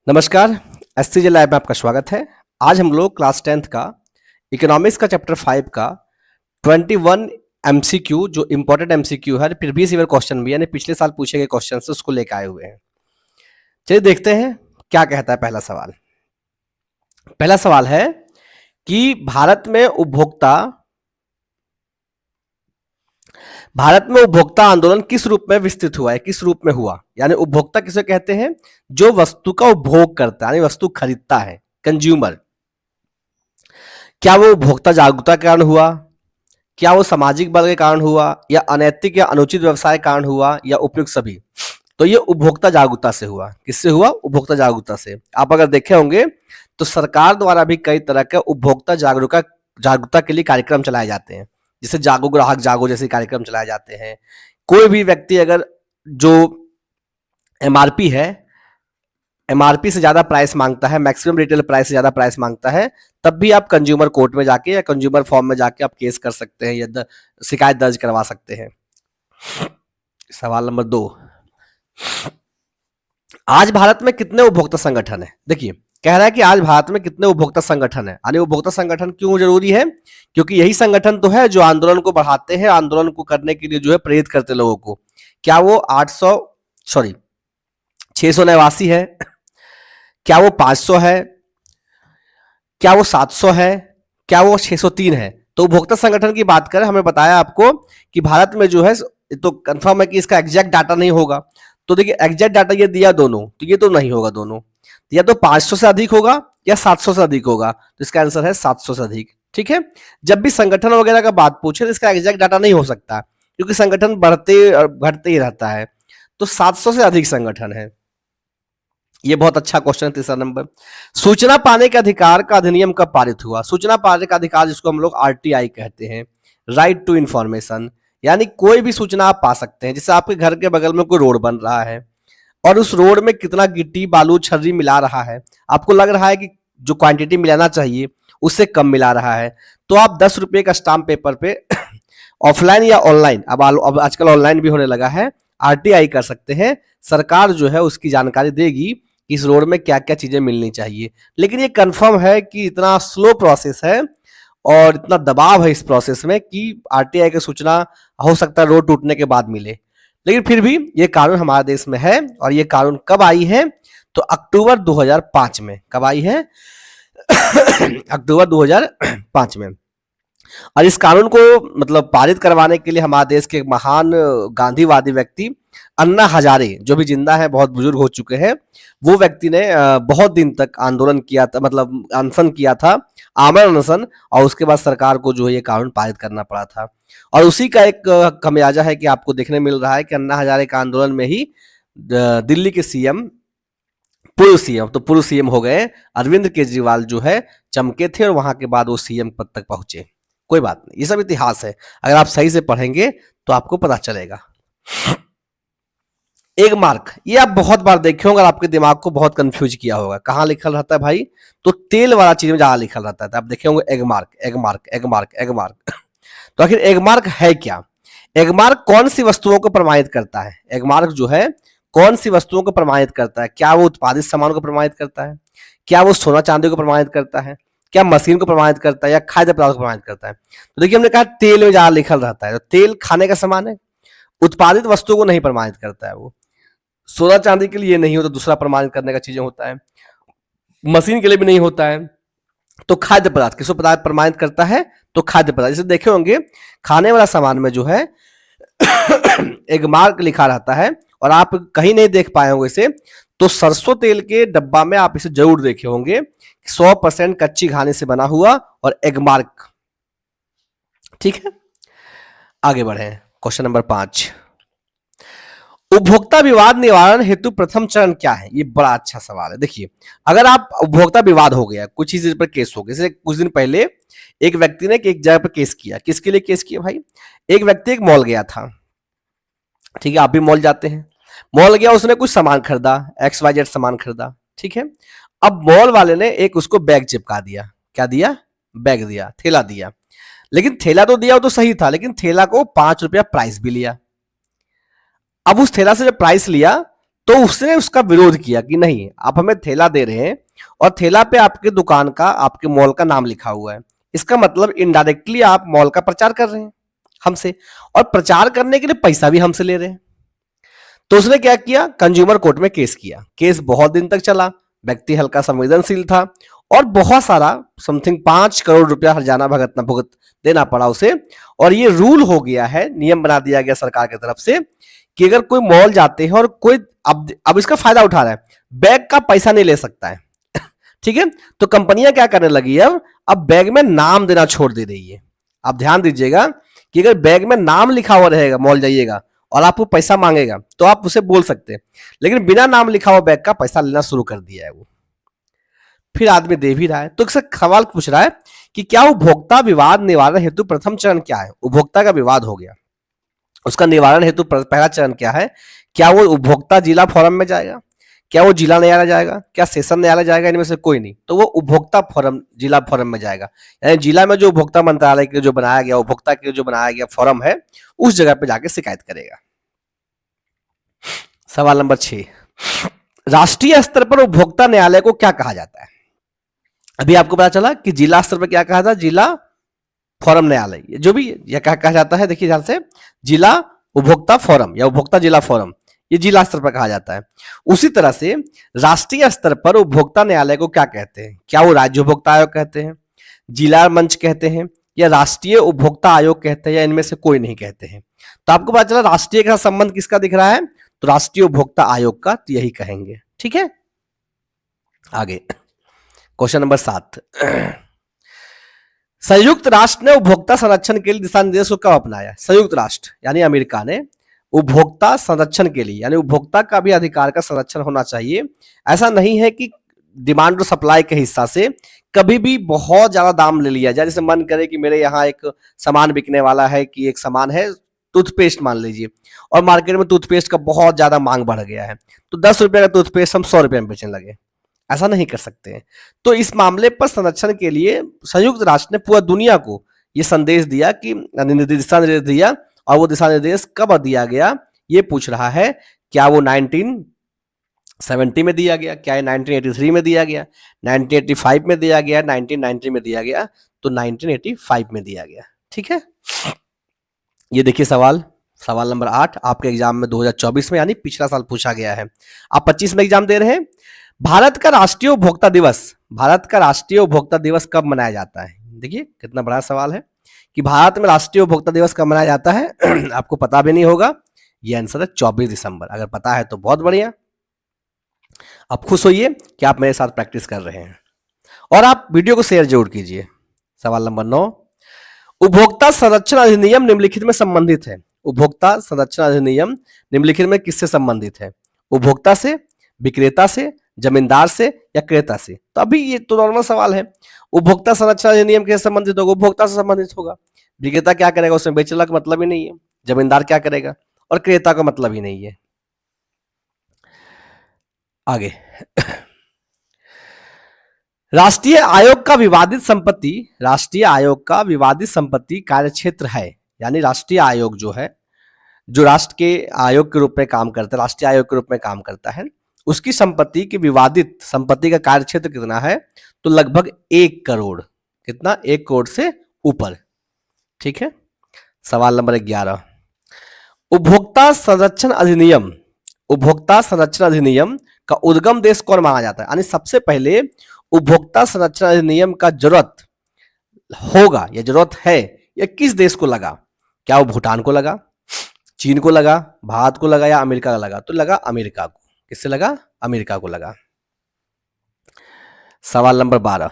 नमस्कार। एससीजे लैब में आपका स्वागत है। आज हम लोग क्लास 10th का इकोनॉमिक्स का चैप्टर 5 का 21 एमसीक्यू जो इंपॉर्टेंट एमसीक्यू है, प्रीवियस ईयर क्वेश्चन भी यानी पिछले साल पूछे गए क्वेश्चन से उसको लेकर आए हुए हैं। चलिए देखते हैं क्या कहता है पहला सवाल। पहला सवाल है कि भारत में उपभोक्ता आंदोलन किस रूप में विस्तृत हुआ है, किस रूप में हुआ। यानी उपभोक्ता किसे कहते हैं? जो वस्तु का उपभोग करता है, यानी वस्तु खरीदता है, कंज्यूमर। क्या वो उपभोक्ता जागरूकता के कारण हुआ, क्या वो सामाजिक बल के कारण हुआ, या अनैतिक या अनुचित व्यवसाय के कारण हुआ, या उपयुक्त सभी? तो ये उपभोक्ता जागरूकता से हुआ। किससे हुआ? उपभोक्ता जागरूकता से। आप अगर देखे होंगे तो सरकार द्वारा भी कई तरह के उपभोक्ता जागरूकता के लिए कार्यक्रम चलाए जाते हैं, जैसे जागो ग्राहक जागो जैसे कार्यक्रम चलाए जाते हैं। कोई भी व्यक्ति अगर जो एमआरपी है, एमआरपी से ज्यादा प्राइस मांगता है, मैक्सिमम रिटेल प्राइस से ज्यादा प्राइस मांगता है, तब भी आप कंज्यूमर कोर्ट में जाके या कंज्यूमर फॉर्म में जाके आप केस कर सकते हैं या शिकायत दर्ज करवा सकते हैं। सवाल नंबर 2, आज भारत में कितने उपभोक्ता संगठन है? देखिए कह रहा है कि आज भारत में कितने उपभोक्ता संगठन है। यानी उपभोक्ता संगठन क्यों जरूरी है? क्योंकि यही संगठन तो है जो आंदोलन को बढ़ाते हैं, आंदोलन को करने के लिए जो है प्रेरित करते लोगों को। क्या वो 689 है? क्या वो 500 है? क्या वो 700 है? क्या वो 603 है? तो उपभोक्ता संगठन की बात करें, हमें बताया आपको कि भारत में जो है, तो कंफर्म है कि इसका एग्जैक्ट डाटा नहीं होगा। तो देखिए एग्जैक्ट डाटा ये दिया दोनों, तो ये तो नहीं होगा दोनों, या तो 500 से अधिक होगा या 700 से अधिक होगा। तो इसका आंसर है 700 से अधिक। ठीक है, जब भी संगठन वगैरह का बात पूछे तो इसका एग्जैक्ट डाटा नहीं हो सकता, क्योंकि संगठन बढ़ते और घटते ही रहता है। तो 700 से अधिक संगठन है। ये बहुत अच्छा क्वेश्चन है। तीसरा नंबर, सूचना पाने के अधिकार का अधिनियम कब पारित हुआ? सूचना पाने का अधिकार जिसको हम लोग आरटीआई कहते हैं, राइट टू इंफॉर्मेशन। यानी कोई भी सूचना आप पा सकते हैं। जैसे आपके घर के बगल में कोई रोड बन रहा है और उस रोड में कितना गिट्टी बालू छर्री मिला रहा है, आपको लग रहा है कि जो क्वांटिटी मिलाना चाहिए उससे कम मिला रहा है, तो आप 10 रुपये का स्टाम्प पेपर पे ऑफलाइन या ऑनलाइन, अब आजकल ऑनलाइन भी होने लगा है, आरटीआई कर सकते हैं। सरकार जो है उसकी जानकारी देगी कि इस रोड में क्या क्या चीजें मिलनी चाहिए। लेकिन ये कंफर्म है कि इतना स्लो प्रोसेस है और इतना दबाव है इस प्रोसेस में कि आरटीआई की सूचना हो सकता है रोड टूटने के बाद मिले। लेकिन फिर भी ये कानून हमारे देश में है। और ये कानून कब आई है? तो अक्टूबर 2005 में। कब आई है? अक्टूबर 2005 में। और इस कानून को मतलब पारित करवाने के लिए हमारे देश के महान गांधीवादी व्यक्ति अन्ना हजारे, जो भी जिंदा है, बहुत बुजुर्ग हो चुके हैं, वो व्यक्ति ने बहुत दिन तक आंदोलन किया था, मतलब अनशन किया था, आमरण अनशन। और उसके बाद सरकार को जो है ये कानून पारित करना पड़ा था। और उसी का एक खमियाजा है कि आपको देखने मिल रहा है कि अन्ना हजारे का आंदोलन में ही दिल्ली के सीएम, पूर्व सीएम हो गए अरविंद केजरीवाल जो है चमके थे, और वहां के बाद वो सीएम पद तक पहुंचे। कोई बात नहीं, ये सब इतिहास है, अगर आप सही से पढ़ेंगे तो आपको पता चलेगा। एक मार्क, ये आप बहुत बार देखे होंगे और आपके दिमाग को बहुत कंफ्यूज किया होगा। कहाँ लिखल रहता है भाई? तो तेल वाला चीज में ज्यादा लिखल रहता है। तो आप देखे होंगे egg mark, egg mark, egg mark, egg mark. तो आखिर एग मार्क है क्या? एग मार्क कौन सी वस्तुओं को प्रमाणित करता है? एग मार्क जो है कौन सी वस्तुओं को प्रमाणित करता है? क्या वो उत्पादित सामान को प्रमाणित करता है? क्या वो सोना चांदी को प्रमाणित करता है? क्या मशीन को प्रमाणित करता है? या खाद्य पदार्थ को प्रमाणित करता है? तो देखिए हमने कहा तेल में ज्यादा लिखल रहता है, तो तेल खाने का सामान है, उत्पादित वस्तुओं को नहीं प्रमाणित करता है। वो सोना चांदी के लिए नहीं होता, दूसरा प्रमाणित करने का चीजें होता है, मशीन के लिए भी नहीं होता है। तो खाद्य पदार्थ, किसको पदार्थ प्रमाणित करता है? तो खाद्य पदार्थ। जैसे देखे होंगे खाने वाला सामान में जो है एक मार्क लिखा रहता है, और आप कहीं नहीं देख पाए होंगे इसे, तो सरसों तेल के डब्बा में आप इसे जरूर देखे होंगे, 100% कच्ची घानी से बना हुआ और एग मार्क। ठीक है, आगे बढ़े। क्वेश्चन नंबर 5, उपभोक्ता विवाद निवारण हेतु प्रथम चरण क्या है? ये बड़ा अच्छा सवाल है। देखिए अगर आप उपभोक्ता विवाद हो गया, कुछ चीज पर केस हो गया, जैसे कुछ दिन पहले एक व्यक्ति ने एक जगह पर केस किया। किसके लिए केस किया भाई? एक व्यक्ति एक मॉल गया था, ठीक है, आप भी मॉल जाते हैं, मॉल गया, उसने कुछ सामान खरीदा, XYZ सामान खरीदा, ठीक है। अब मॉल वाले ने एक उसको बैग चिपका दिया। क्या दिया? बैग दिया, थैला दिया। लेकिन थैला तो दिया वो तो सही था, लेकिन थैला को 5 रुपया प्राइस भी लिया। अब उस थैला से जब प्राइस लिया तो उसने उसका विरोध किया कि नहीं, आप हमें थैला दे रहे हैं और थैला पे आपके दुकान का, आपके मॉल का नाम लिखा हुआ है, इसका मतलब इनडायरेक्टली आप मॉल का प्रचार कर रहे हैं हमसे, और प्रचार करने के लिए पैसा भी हमसे ले रहे हैं। तो उसने क्या किया, कंज्यूमर कोर्ट में केस किया। केस बहुत दिन तक चला, व्यक्ति हल्का संवेदनशील था और बहुत सारा समथिंग 5 करोड़ रुपया हर्जाना भुगत देना पड़ा उसे। और ये रूल हो गया है, नियम बना दिया गया सरकार की तरफ से कि अगर कोई मॉल जाते हैं और कोई अब इसका फायदा उठा रहा है, बैग का पैसा नहीं ले सकता है ठीक है। तो कंपनियां क्या करने लगी है, अब बैग में नाम देना छोड़ दे रही है। आप ध्यान दीजिएगा कि अगर बैग में नाम लिखा हुआ रहेगा, मॉल जाइएगा और आपको पैसा मांगेगा तो आप उसे बोल सकते हैं, लेकिन बिना नाम लिखा हुआ बैग का पैसा लेना शुरू कर दिया है वो। फिर आदमी दे भी रहा है। तो एक सवाल पूछ रहा है कि क्या उपभोक्ता विवाद निवारण हेतु प्रथम चरण क्या है। उपभोक्ता का विवाद हो गया, उसका निवारण हेतु पहला चरण क्या है, क्या वो उपभोक्ता जिला फोरम में जाएगा, क्या वो जिला न्यायालय जाएगा, क्या सेशन न्यायालय जाएगा, इनमें से कोई नहीं। तो वो उपभोक्ता फोरम, जिला फोरम में जाएगा। यानी जिला में जो उपभोक्ता मंत्रालय के जो बनाया गया, उपभोक्ता के जो बनाया गया फोरम है, उस जगह पे जाके शिकायत करेगा। सवाल नंबर 6, राष्ट्रीय स्तर पर उपभोक्ता न्यायालय को क्या कहा जाता है। अभी आपको पता चला कि जिला स्तर पर क्या कहा था, जिला फोरम न्यायालय, जो भी यह कहा जाता है, देखिए ध्यान से, जिला उपभोक्ता फोरम या उपभोक्ता जिला फोरम, ये जिला स्तर पर कहा जाता है। उसी तरह से राष्ट्रीय स्तर पर उपभोक्ता न्यायालय को क्या कहते हैं, क्या वो राज्य उपभोक्ता आयोग कहते हैं, जिला मंच कहते हैं, या राष्ट्रीय उपभोक्ता आयोग कहते हैं, या इनमें से कोई नहीं कहते हैं। तो आपको पता चला राष्ट्रीय का संबंध किसका दिख रहा है, तो राष्ट्रीय उपभोक्ता आयोग का, तो यही कहेंगे। ठीक है, आगे क्वेश्चन नंबर 7, संयुक्त राष्ट्र ने उपभोक्ता संरक्षण के लिए दिशा निर्देश को कब अपनाया। संयुक्त राष्ट्र यानी अमेरिका ने उपभोक्ता संरक्षण के लिए, यानी उपभोक्ता का भी अधिकार का संरक्षण होना चाहिए। ऐसा नहीं है कि डिमांड और सप्लाई के हिस्सा से कभी भी बहुत ज्यादा दाम ले लिया जाए। जैसे मन करे कि मेरे यहाँ एक सामान बिकने वाला है, कि एक सामान है टूथपेस्ट मान लीजिए, और मार्केट में टूथपेस्ट का बहुत ज्यादा मांग बढ़ गया है, तो 10 रुपए का टूथपेस्ट हम 100 रुपए में बेचने लगे। ऐसा नहीं कर सकते हैं। तो इस मामले पर संरक्षण के लिए संयुक्त राष्ट्र ने पूरा दुनिया को यह संदेश दिया कि दिशा निर्देश दिया, और वो दिशा निर्देश कब दिया गया, ये पूछ रहा है। क्या वो 1970 में दिया गया, क्या 1983 में दिया गया, 1985 में दिया गया, 1990 में दिया गया, तो 1985 में दिया गया। ठीक है, ये देखिए सवाल नंबर 8 आपके एग्जाम में 2024 में, यानी पिछला साल पूछा गया है। आप 25 में एग्जाम दे रहे हैं। भारत का राष्ट्रीय उपभोक्ता दिवस, भारत का राष्ट्रीय उपभोक्ता दिवस कब मनाया जाता है। देखिए कितना बड़ा सवाल है कि भारत में राष्ट्रीय उपभोक्ता दिवस कब मनाया जाता है। आपको पता भी नहीं होगा। ये आंसर है 24 दिसंबर। अगर पता है तो बहुत बढ़िया, आप खुश होइए कि आप मेरे साथ प्रैक्टिस कर रहे हैं, और आप वीडियो को शेयर जरूर कीजिए। सवाल नंबर 9, उपभोक्ता संरक्षण अधिनियम निम्नलिखित में संबंधित है। उपभोक्ता संरक्षण अधिनियम निम्नलिखित में किससे संबंधित है। उपभोक्ता से, विक्रेता से, जमींदार से, या क्रेता से। तो अभी ये तो नॉर्मल सवाल है। उपभोक्ता संरक्षण अधिनियम कैसे संबंधित होगा, उपभोक्ता से संबंधित होगा। विक्रेता क्या करेगा, उसमें बेचने का मतलब ही नहीं है। जमींदार क्या करेगा, और क्रेता का मतलब ही नहीं है। आगे राष्ट्रीय आयोग का विवादित संपत्ति, राष्ट्रीय आयोग का विवादित संपत्ति कार्यक्षेत्र है। यानी राष्ट्रीय आयोग जो है, जो राष्ट्र के आयोग के रूप में काम करता है, राष्ट्रीय आयोग के रूप में काम करता है, उसकी संपत्ति की विवादित संपत्ति का कार्यक्षेत्र कितना है, तो लगभग 1 करोड़। कितना, 1 करोड़ से ऊपर। ठीक है, सवाल नंबर 11, उपभोक्ता संरक्षण अधिनियम, उपभोक्ता संरक्षण अधिनियम का उद्गम देश कौन माना जाता है। यानी सबसे पहले उपभोक्ता संरक्षण अधिनियम का जरूरत होगा या जरूरत है, या किस देश को लगा। क्या वो भूटान को लगा, चीन को लगा, भारत को लगा, या अमेरिका को लगा। तो लगा अमेरिका को। किससे लगा, अमेरिका को लगा। सवाल नंबर 12,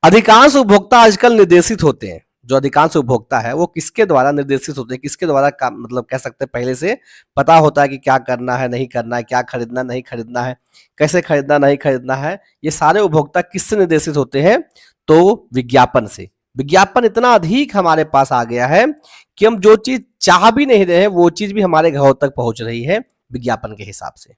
अधिकांश उपभोक्ता आजकल निर्देशित होते हैं। जो अधिकांश उपभोक्ता है वो किसके द्वारा निर्देशित होते हैं, किसके द्वारा मतलब कह सकते हैं पहले से पता होता है कि क्या करना है, नहीं करना है, क्या खरीदना नहीं खरीदना है, कैसे खरीदना नहीं खरीदना है। ये सारे उपभोक्ता किससे निर्देशित होते हैं, तो विज्ञापन से। विज्ञापन इतना अधिक हमारे पास आ गया है कि हम जो चीज चाह भी नहीं रहे हैं वो चीज भी हमारे घरों तक पहुंच रही है विज्ञापन के हिसाब से,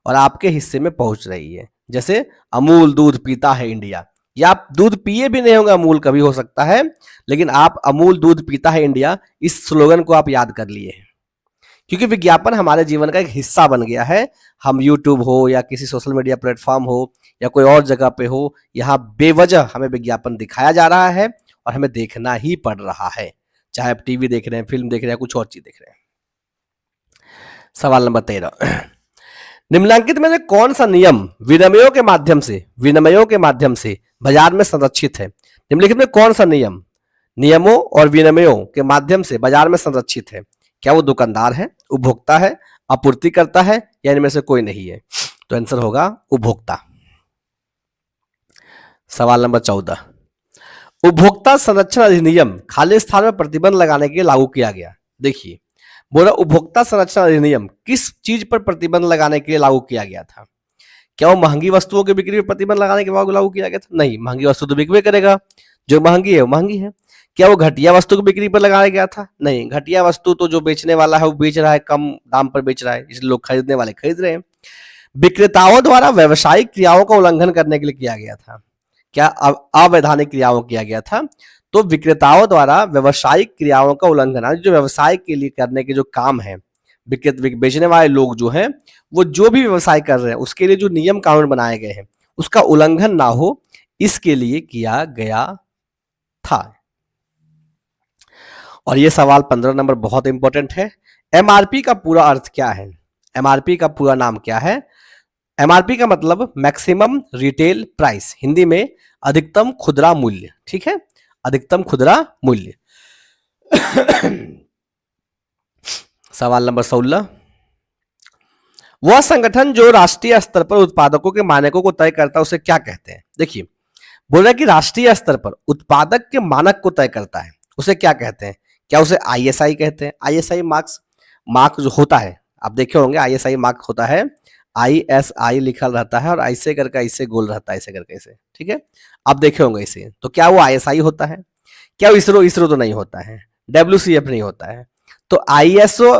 और आपके हिस्से में पहुंच रही है। जैसे अमूल दूध पीता है इंडिया, या आप दूध पिए भी नहीं होंगे, अमूल कभी हो सकता है, लेकिन आप अमूल दूध पीता है इंडिया, इस स्लोगन को आप याद कर लिए हैं क्योंकि विज्ञापन हमारे जीवन का एक हिस्सा बन गया है। हम यूट्यूब हो या किसी सोशल मीडिया प्लेटफॉर्म हो या कोई और जगह पे हो, यहाँ बेवजह हमें विज्ञापन दिखाया जा रहा है और हमें देखना ही पड़ रहा है, चाहे आप टीवी देख रहे हैं, फिल्म देख रहे हैं, कुछ और चीज देख रहे हैं। सवाल नंबर 13, निम्नलिखित में से कौन सा नियम विनिमयों के माध्यम से बाजार में संरक्षित है? निम्नलिखित में कौन सा नियम नियमों और विनिमयों के माध्यम से बाजार में संरक्षित है? क्या वो दुकानदार है, उपभोक्ता है, आपूर्तिकर्ता है, या इनमें से कोई नहीं है? तो आंसर होगा उपभोक्ता। सवाल नंबर 14, उपभोक्ता संरक्षण अधिनियम खाली स्थान में प्रतिबंध लगाने के लिए लागू किया गया। देखिए, बोला उपभोक्ता संरक्षण अधिनियम किस चीज पर प्रतिबंध लगाने के लिए लागू किया गया था? क्या वो महंगी वस्तुओं की बिक्री पर प्रतिबंध लगाने के बाद लागू किया गया था? नहीं, महंगी वस्तु तो बिकवे करेगा, जो महंगी है वो महंगी है। क्या वो घटिया वस्तु की बिक्री पर लगाया गया था? नहीं, घटिया वस्तु तो जो बेचने वाला है वो बेच रहा है, कम दाम पर बेच रहा है, इसलिए लोग खरीदने वाले खरीद रहे हैं। विक्रेताओं द्वारा व्यावसायिक क्रियाओं का उल्लंघन करने के लिए किया गया था। क्या अवैधानिक क्रियाओं किया गया था? तो विक्रेताओं द्वारा व्यावसायिक क्रियाओं का उल्लंघन, जो व्यवसाय के लिए करने के जो काम है, बेचने वाले लोग जो हैं वो जो भी व्यवसाय कर रहे हैं उसके लिए जो नियम कानून बनाए गए हैं उसका उल्लंघन ना हो, इसके लिए किया गया था। और ये सवाल 15 नंबर बहुत इंपॉर्टेंट है। एमआरपी का पूरा अर्थ क्या है? एमआरपी का पूरा नाम क्या है? एमआरपी का मतलब मैक्सिमम रिटेल प्राइस, हिंदी में अधिकतम खुदरा मूल्य। ठीक है, अधिकतम खुदरा मूल्य। सवाल नंबर 16, वह संगठन जो राष्ट्रीय स्तर पर उत्पादकों के मानकों को तय करता है उसे क्या कहते हैं? देखिए, बोल रहा है कि राष्ट्रीय स्तर पर उत्पादक के मानक को तय करता है, उसे क्या कहते हैं? क्या उसे आईएसआई कहते हैं? आईएसआई मार्क जो होता है, आप देखे होंगे आईएसआई मार्क होता है, ISI लिखा रहता है और ऐसे करके ऐसे गोल रहता है, ऐसे करके ऐसे। ठीक है, आप देखे होंगे इसे। तो क्या वो ISI होता है? क्या इसरो तो नहीं होता है, WCF नहीं होता है। तो ISO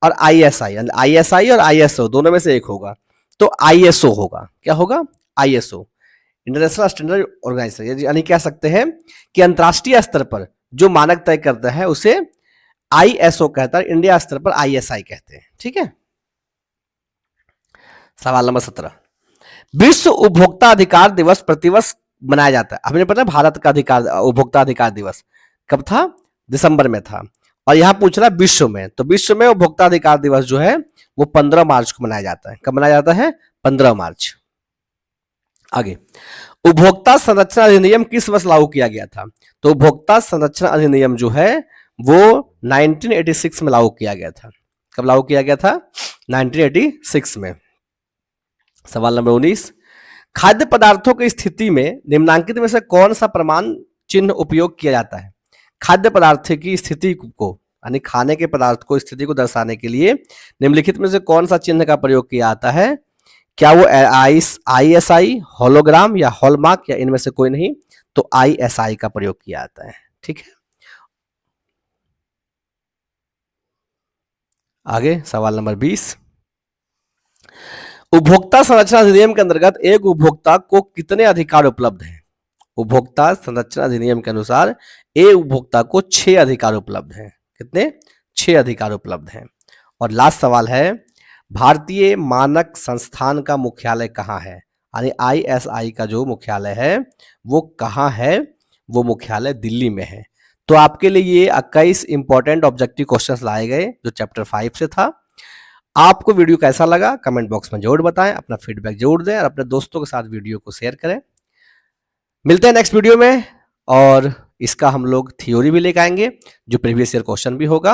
और ISI और ISO दोनों में से एक होगा, तो ISO होगा। क्या होगा? ISO, इंटरनेशनल स्टैंडर्ड ऑर्गेनाइजेशन, यानी कह सकते हैं कि अंतरराष्ट्रीय स्तर पर जो मानक तय करता है उसे ISO कहता है, इंडिया स्तर पर ISI कहते हैं। ठीक है। सवाल नंबर 17, विश्व उपभोक्ता अधिकार दिवस प्रतिवर्ष मनाया जाता है। हमें पता है भारत का उपभोक्ता अधिकार दिवस कब था? दिसंबर में था। और यहां पूछ रहा है विश्व में, तो विश्व में उपभोक्ता अधिकार दिवस जो है वो 15 मार्च को मनाया जाता है। कब मनाया जाता है? 15 मार्च। आगे, उपभोक्ता संरक्षण अधिनियम किस वर्ष लागू किया गया था? तो उपभोक्ता संरक्षण अधिनियम जो है वो 1986 में लागू किया गया था। कब लागू किया गया था? 1986 में। सवाल नंबर 19, खाद्य पदार्थों की स्थिति में निम्नलिखित में से कौन सा प्रमाण चिन्ह उपयोग किया जाता है? खाद्य पदार्थ की स्थिति को, यानी खाने के पदार्थ को स्थिति को दर्शाने के लिए निम्नलिखित में से कौन सा चिन्ह का प्रयोग किया जाता है? क्या वो ISI, होलोग्राम या हॉलमार्क, या इनमें से कोई नहीं? तो ISI का प्रयोग किया जाता है। ठीक है। आगे सवाल नंबर 20, उपभोक्ता संरक्षण अधिनियम के अंतर्गत एक उपभोक्ता को कितने अधिकार उपलब्ध हैं? उपभोक्ता संरक्षण अधिनियम के अनुसार एक उपभोक्ता को 6 अधिकार उपलब्ध हैं। कितने? 6 अधिकार उपलब्ध हैं। और लास्ट सवाल है, भारतीय मानक संस्थान का मुख्यालय कहाँ है? यानी ISI का जो मुख्यालय है वो कहाँ है? वो मुख्यालय दिल्ली में है। तो आपके लिए ये 21 इंपॉर्टेंट ऑब्जेक्टिव क्वेश्चंस लाए गए जो चैप्टर 5 से था। आपको वीडियो कैसा लगा कमेंट बॉक्स में जरूर बताएं, अपना फीडबैक जरूर दें और अपने दोस्तों के साथ वीडियो को शेयर करें। मिलते हैं नेक्स्ट वीडियो में, और इसका हम लोग थ्योरी भी लेकर आएंगे जो प्रीवियस ईयर क्वेश्चन भी होगा,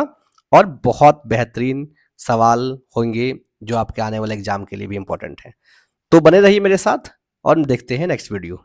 और बहुत बेहतरीन सवाल होंगे जो आपके आने वाले एग्जाम के लिए भी इंपॉर्टेंट है। तो बने रहिए मेरे साथ और देखते हैं नेक्स्ट वीडियो।